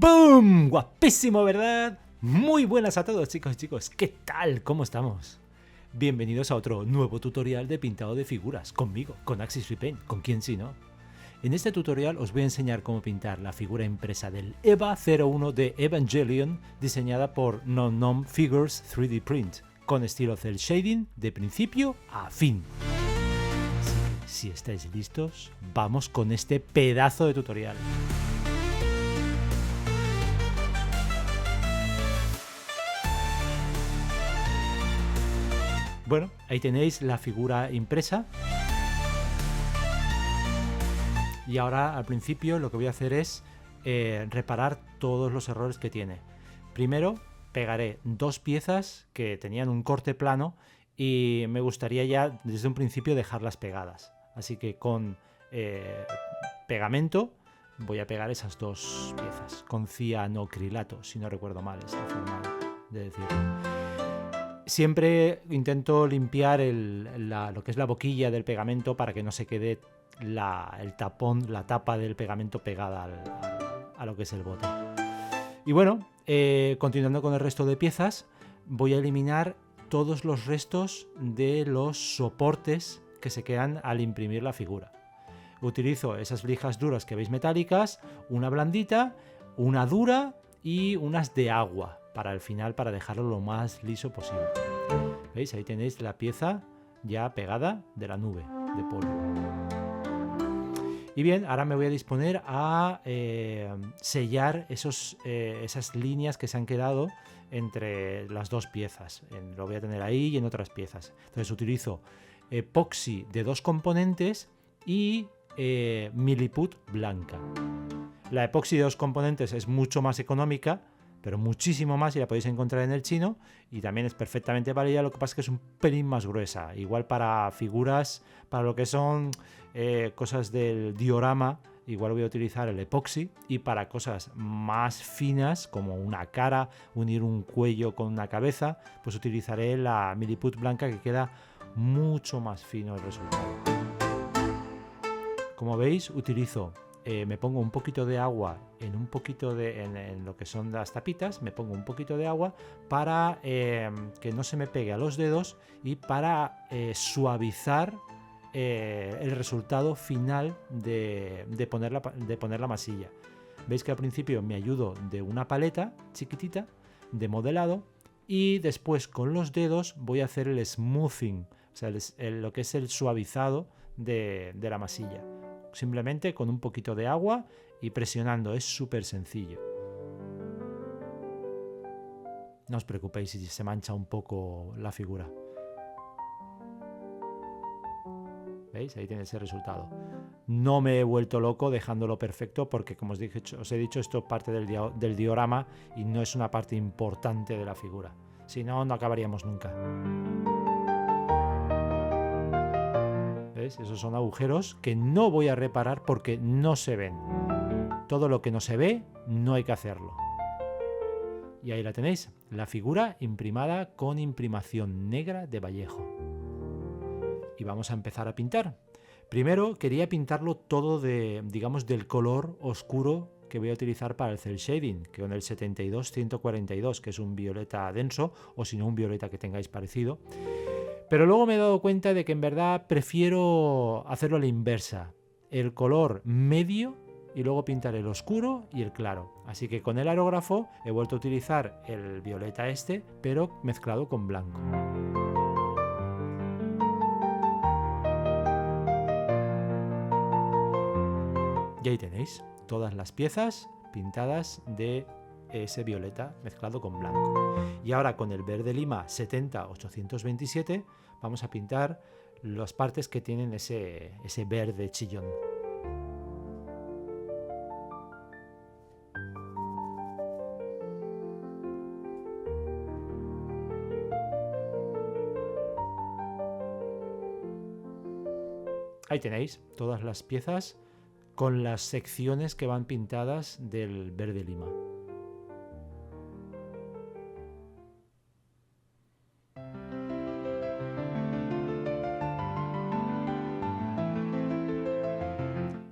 ¡Boom! Guapísimo, ¿verdad? Muy buenas a todos, chicos y chicos. ¿Qué tal? ¿Cómo estamos? Bienvenidos a otro nuevo tutorial de pintado de figuras, conmigo, con Axis Repaint, con quién si no. En este tutorial os voy a enseñar cómo pintar la figura impresa del EVA 01 de Evangelion, diseñada por NomNom Figures 3D Print, con estilo cel shading de principio a fin. Así que, si estáis listos, vamos con este pedazo de tutorial. Bueno, ahí tenéis la figura impresa. Y ahora al principio lo que voy a hacer es reparar todos los errores que tiene. Primero pegaré dos piezas que tenían un corte plano y me gustaría ya desde un principio dejarlas pegadas. Así que con pegamento voy a pegar esas dos piezas con cianocrilato, si no recuerdo mal, es la forma de decirlo. Siempre intento limpiar lo que es la boquilla del pegamento para que no se quede el tapón, la tapa del pegamento pegada a lo que es el bote. Y bueno, continuando con el resto de piezas, voy a eliminar todos los restos de los soportes que se quedan al imprimir la figura. Utilizo esas lijas duras que veis metálicas, una blandita, una dura y unas de agua para el final, para dejarlo lo más liso posible. ¿Veis? Ahí tenéis la pieza ya pegada de la nube de polvo. Y bien, ahora me voy a disponer a sellar esas líneas que se han quedado entre las dos piezas. Lo voy a tener ahí y en otras piezas. Entonces utilizo epoxi de 2 componentes y Milliput blanca. La epoxi de 2 componentes es mucho más económica, pero muchísimo más, y la podéis encontrar en el chino, y también es perfectamente válida. Lo que pasa es que es un pelín más gruesa, igual para figuras, para lo que son cosas del diorama, igual voy a utilizar el epoxi, y para cosas más finas como una cara, unir un cuello con una cabeza, pues utilizaré la Milliput blanca, que queda mucho más fino el resultado. Como veis, utilizo me pongo un poquito de agua en lo que son las tapitas, me pongo un poquito de agua para que no se me pegue a los dedos y para suavizar el resultado final de poner la masilla. Veis que al principio me ayudo de una paleta chiquitita de modelado y después con los dedos voy a hacer el smoothing, o sea, lo que es el suavizado de la masilla. Simplemente con un poquito de agua y presionando, es súper sencillo. No os preocupéis si se mancha un poco la figura. ¿Veis? Ahí tenéis el resultado. No me he vuelto loco dejándolo perfecto porque, como os he dicho, esto es parte del diorama y no es una parte importante de la figura. Si no, no acabaríamos nunca. ¿Ves? Esos son agujeros que no voy a reparar porque no se ven. Todo lo que no se ve, no hay que hacerlo. Y ahí la tenéis, la figura imprimada con imprimación negra de Vallejo. Y vamos a empezar a pintar. Primero quería pintarlo todo del color oscuro que voy a utilizar para el cel shading, que con el 72-142, que es un violeta denso, o si no un violeta que tengáis parecido. Pero luego me he dado cuenta de que en verdad prefiero hacerlo a la inversa. El color medio y luego pintar el oscuro y el claro. Así que con el aerógrafo he vuelto a utilizar el violeta pero mezclado con blanco. Y ahí tenéis todas las piezas pintadas de ese violeta mezclado con blanco. Y ahora con el verde lima 70-827 vamos a pintar las partes que tienen ese verde chillón. Ahí tenéis todas las piezas con las secciones que van pintadas del verde lima.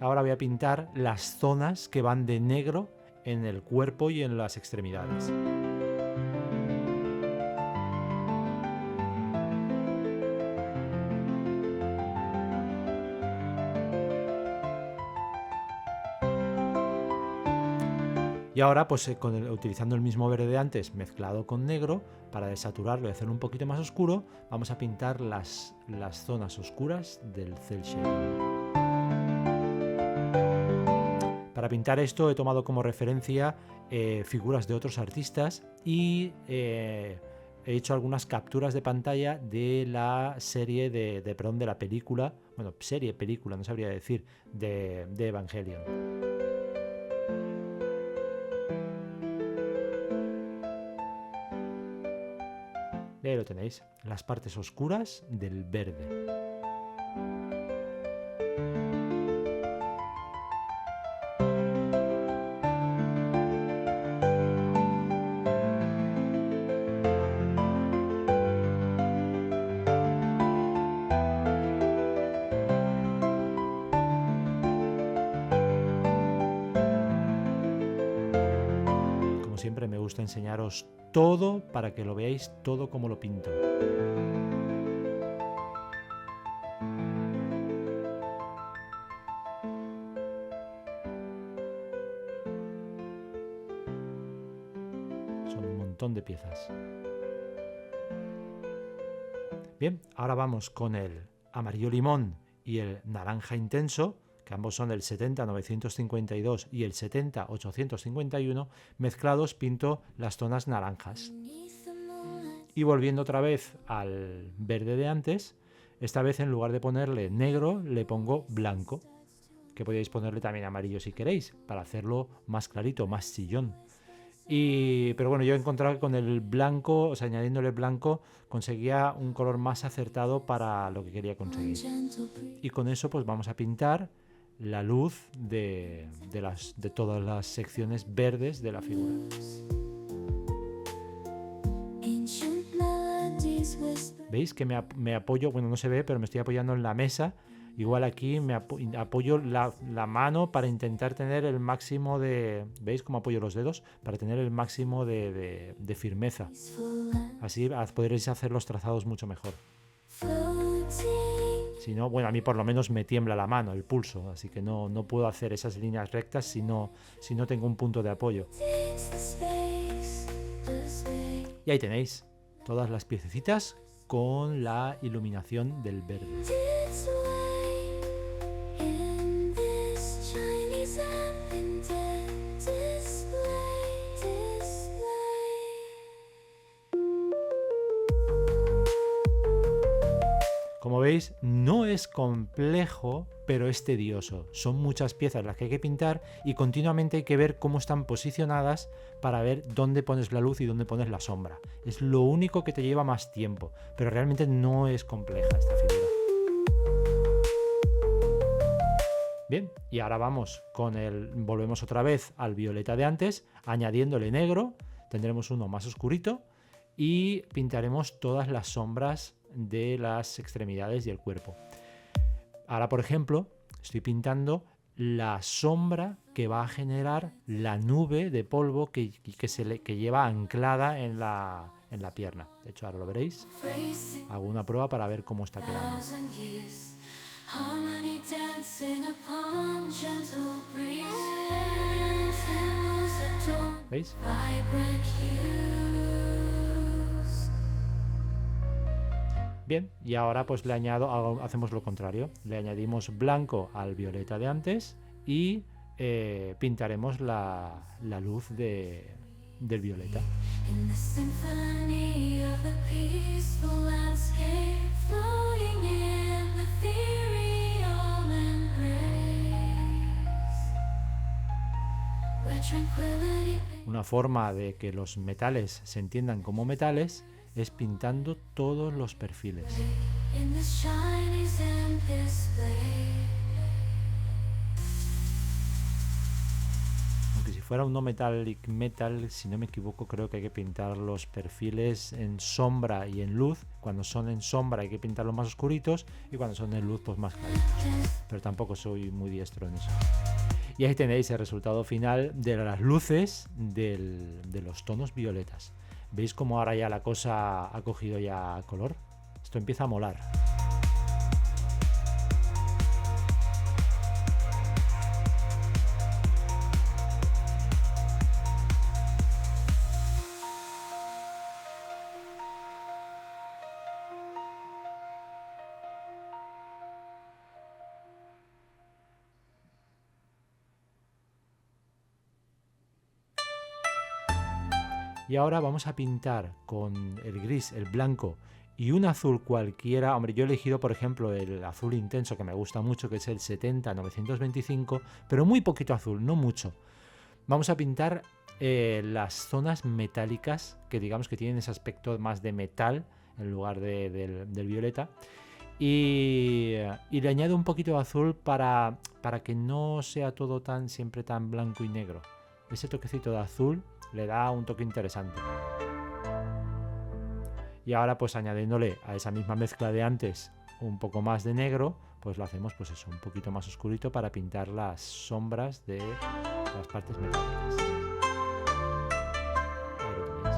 Ahora voy a pintar las zonas que van de negro en el cuerpo y en las extremidades. Y ahora, pues utilizando el mismo verde de antes mezclado con negro, para desaturarlo y hacerlo un poquito más oscuro, vamos a pintar las zonas oscuras del cel shading. Para pintar esto he tomado como referencia figuras de otros artistas y he hecho algunas capturas de pantalla de la serie de la película, bueno, película, no sabría decir, de Evangelion. Y ahí lo tenéis, las partes oscuras del verde. Como siempre, me gusta enseñaros todo para que lo veáis todo como lo pinto. Son un montón de piezas. Bien, ahora vamos con el amarillo limón y el naranja intenso, que ambos son el 70-952 y el 70-851, mezclados pinto las zonas naranjas. Y volviendo otra vez al verde de antes, esta vez en lugar de ponerle negro le pongo blanco, que podéis ponerle también amarillo si queréis, para hacerlo más clarito, más chillón. Pero bueno, yo he encontrado que con el blanco, o sea, añadiéndole blanco, conseguía un color más acertado para lo que quería conseguir. Y con eso pues vamos a pintar la luz de todas las secciones verdes de la figura. ¿Veis que me apoyo? Bueno, no se ve, pero me estoy apoyando en la mesa. Igual aquí me apoyo la mano para intentar tener el máximo de... ¿Veis cómo apoyo los dedos? Para tener el máximo de firmeza. Así podréis hacer los trazados mucho mejor. Si no, bueno, a mí por lo menos me tiembla la mano, el pulso, así que no puedo hacer esas líneas rectas si no tengo un punto de apoyo. Y ahí tenéis todas las piececitas con la iluminación del verde. Como veis, no es complejo, pero es tedioso. Son muchas piezas las que hay que pintar y continuamente hay que ver cómo están posicionadas para ver dónde pones la luz y dónde pones la sombra. Es lo único que te lleva más tiempo, pero realmente no es compleja esta figura. Bien, y ahora volvemos otra vez al violeta de antes, añadiéndole negro, tendremos uno más oscurito y pintaremos todas las sombras de las extremidades y el cuerpo. Ahora, por ejemplo, estoy pintando la sombra que va a generar la nube de polvo que lleva anclada en la pierna. De hecho, ahora lo veréis. Hago una prueba para ver cómo está quedando. ¿Veis? Bien, y ahora pues hacemos lo contrario. Le añadimos blanco al violeta de antes y pintaremos la luz del violeta. Una forma de que los metales se entiendan como metales es pintando todos los perfiles. Aunque si fuera un no metallic metal, si no me equivoco, creo que hay que pintar los perfiles en sombra y en luz. Cuando son en sombra hay que pintarlos más oscuritos y cuando son en luz pues más claritos. Pero tampoco soy muy diestro en eso. Y ahí tenéis el resultado final de las luces de los tonos violetas. ¿Veis cómo ahora ya la cosa ha cogido ya color? Esto empieza a molar. Y ahora vamos a pintar con el gris, el blanco y un azul cualquiera. Hombre, yo he elegido, por ejemplo, el azul intenso que me gusta mucho, que es el 70-925, pero muy poquito azul, no mucho. Vamos a pintar las zonas metálicas, que digamos que tienen ese aspecto más de metal en lugar del violeta. Y le añado un poquito de azul para que no sea todo siempre tan blanco y negro. Ese toquecito de azul le da un toque interesante. Y ahora, pues añadiéndole a esa misma mezcla de antes un poco más de negro, pues lo hacemos pues eso, un poquito más oscurito para pintar las sombras de las partes metálicas. Ahí lo tenéis.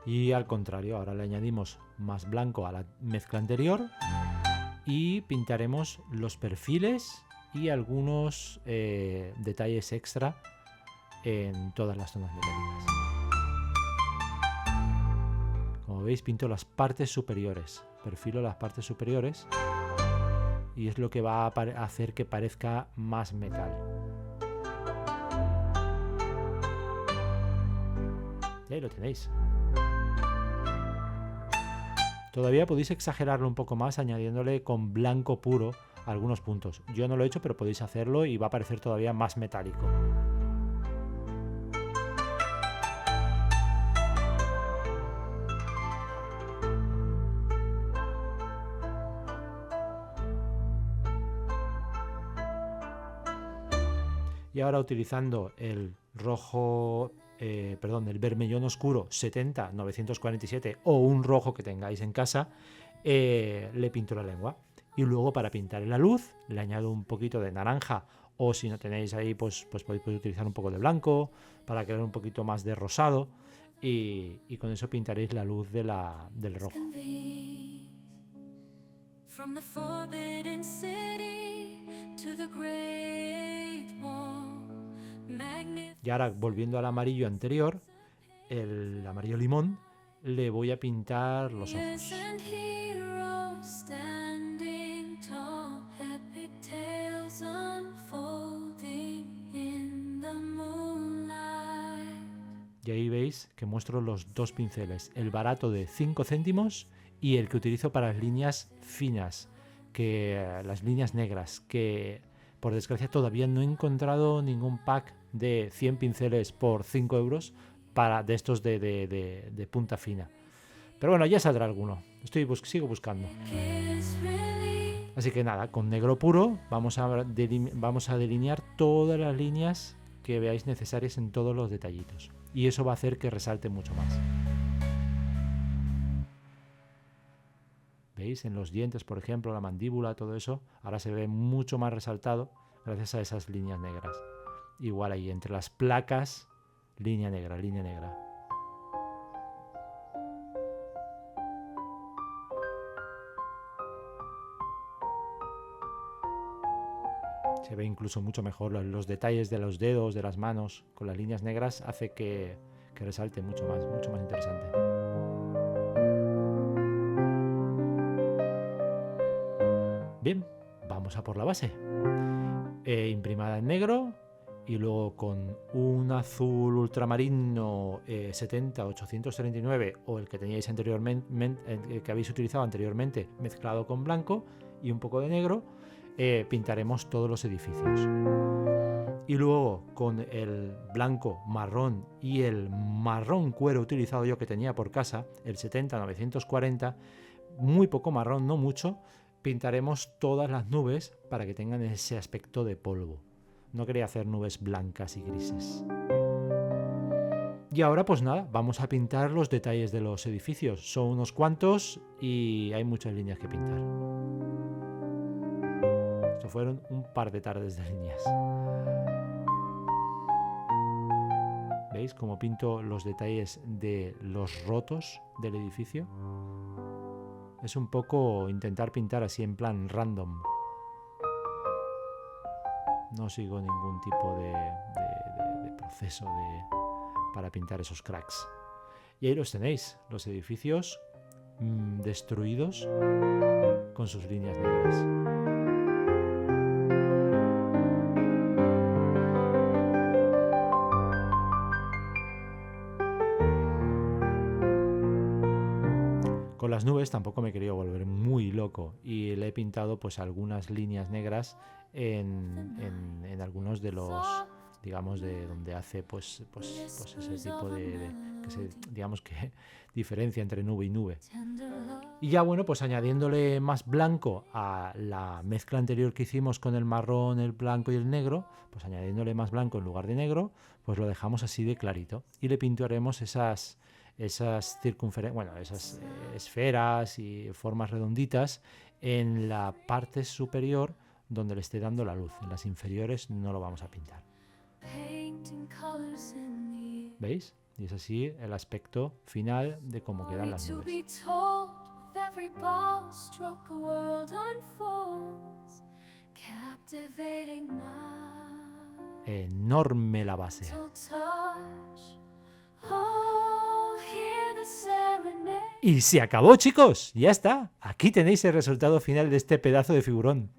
Y al contrario, ahora le añadimos más blanco a la mezcla anterior y pintaremos los perfiles y algunos detalles extra en todas las zonas metálicas. Como veis, pinto las partes superiores, perfilo las partes superiores y es lo que va a hacer que parezca más metal. Y ahí lo tenéis. Todavía podéis exagerarlo un poco más añadiéndole con blanco puro algunos puntos. Yo no lo he hecho, pero podéis hacerlo y va a parecer todavía más metálico. Y ahora utilizando el rojo... el vermellón oscuro 70-947 o un rojo que tengáis en casa, le pinto la lengua. Y luego para pintar en la luz le añado un poquito de naranja, o si no tenéis ahí pues podéis utilizar un poco de blanco para crear un poquito más de rosado y con eso pintaréis la luz del rojo. Y ahora, volviendo al amarillo anterior, el amarillo limón, le voy a pintar los ojos. Y ahí veis que muestro los dos pinceles, el barato de 5 céntimos y el que utilizo para las líneas finas, las líneas negras, que por desgracia todavía no he encontrado ningún pack de 100 pinceles por 5 euros de estos de punta fina. Pero bueno, ya saldrá alguno. Sigo buscando. Así que nada, con negro puro vamos a delinear todas las líneas que veáis necesarias en todos los detallitos. Y eso va a hacer que resalte mucho más. ¿Veis? En los dientes, por ejemplo, la mandíbula, todo eso, ahora se ve mucho más resaltado gracias a esas líneas negras. Igual ahí, entre las placas, línea negra, línea negra. Se ve incluso mucho mejor los detalles de los dedos, de las manos, con las líneas negras, hace que resalte mucho más interesante. Bien, vamos a por la base. Imprimada en negro y luego con un azul ultramarino 70-839 o el que teníais anteriormente, el que habéis utilizado anteriormente, mezclado con blanco y un poco de negro, pintaremos todos los edificios. Y luego con el blanco, marrón y el marrón cuero utilizado yo que tenía por casa, el 70-940, muy poco marrón, no mucho, pintaremos todas las nubes para que tengan ese aspecto de polvo. No quería hacer nubes blancas y grises. Y ahora pues nada, vamos a pintar los detalles de los edificios. Son unos cuantos y hay muchas líneas que pintar. Esto fueron un par de tardes de líneas. ¿Veis cómo pinto los detalles de los rotos del edificio? Es un poco intentar pintar así en plan random. No sigo ningún tipo de proceso para pintar esos cracks. Y ahí los tenéis, los edificios destruidos con sus líneas negras. Con las nubes tampoco me he querido volver muy loco y le he pintado pues algunas líneas negras en algunos de los, digamos, de donde hace pues ese tipo que se, digamos, que diferencia entre nube y nube. Y ya bueno, pues añadiéndole más blanco a la mezcla anterior que hicimos con el marrón, el blanco y el negro, pues añadiéndole más blanco en lugar de negro, pues lo dejamos así de clarito y le pintaremos esas circunferencias, bueno, esas esferas y formas redonditas en la parte superior donde le esté dando la luz. En las inferiores no lo vamos a pintar. ¿Veis? Y es así el aspecto final de cómo quedan las nubes. Enorme la base. Y se acabó, chicos, ya está. Aquí tenéis el resultado final de este pedazo de figurón.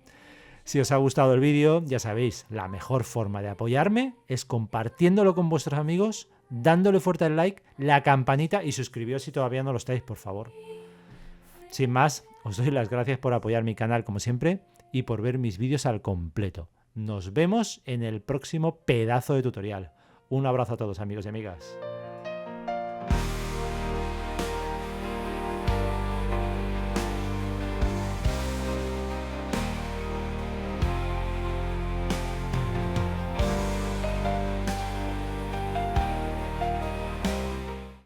Si os ha gustado el vídeo, ya sabéis, la mejor forma de apoyarme es compartiéndolo con vuestros amigos, dándole fuerte al like, la campanita y suscribiros si todavía no lo estáis, por favor. Sin más, os doy las gracias por apoyar mi canal como siempre y por ver mis vídeos al completo. Nos vemos en el próximo pedazo de tutorial. Un abrazo a todos, amigos y amigas.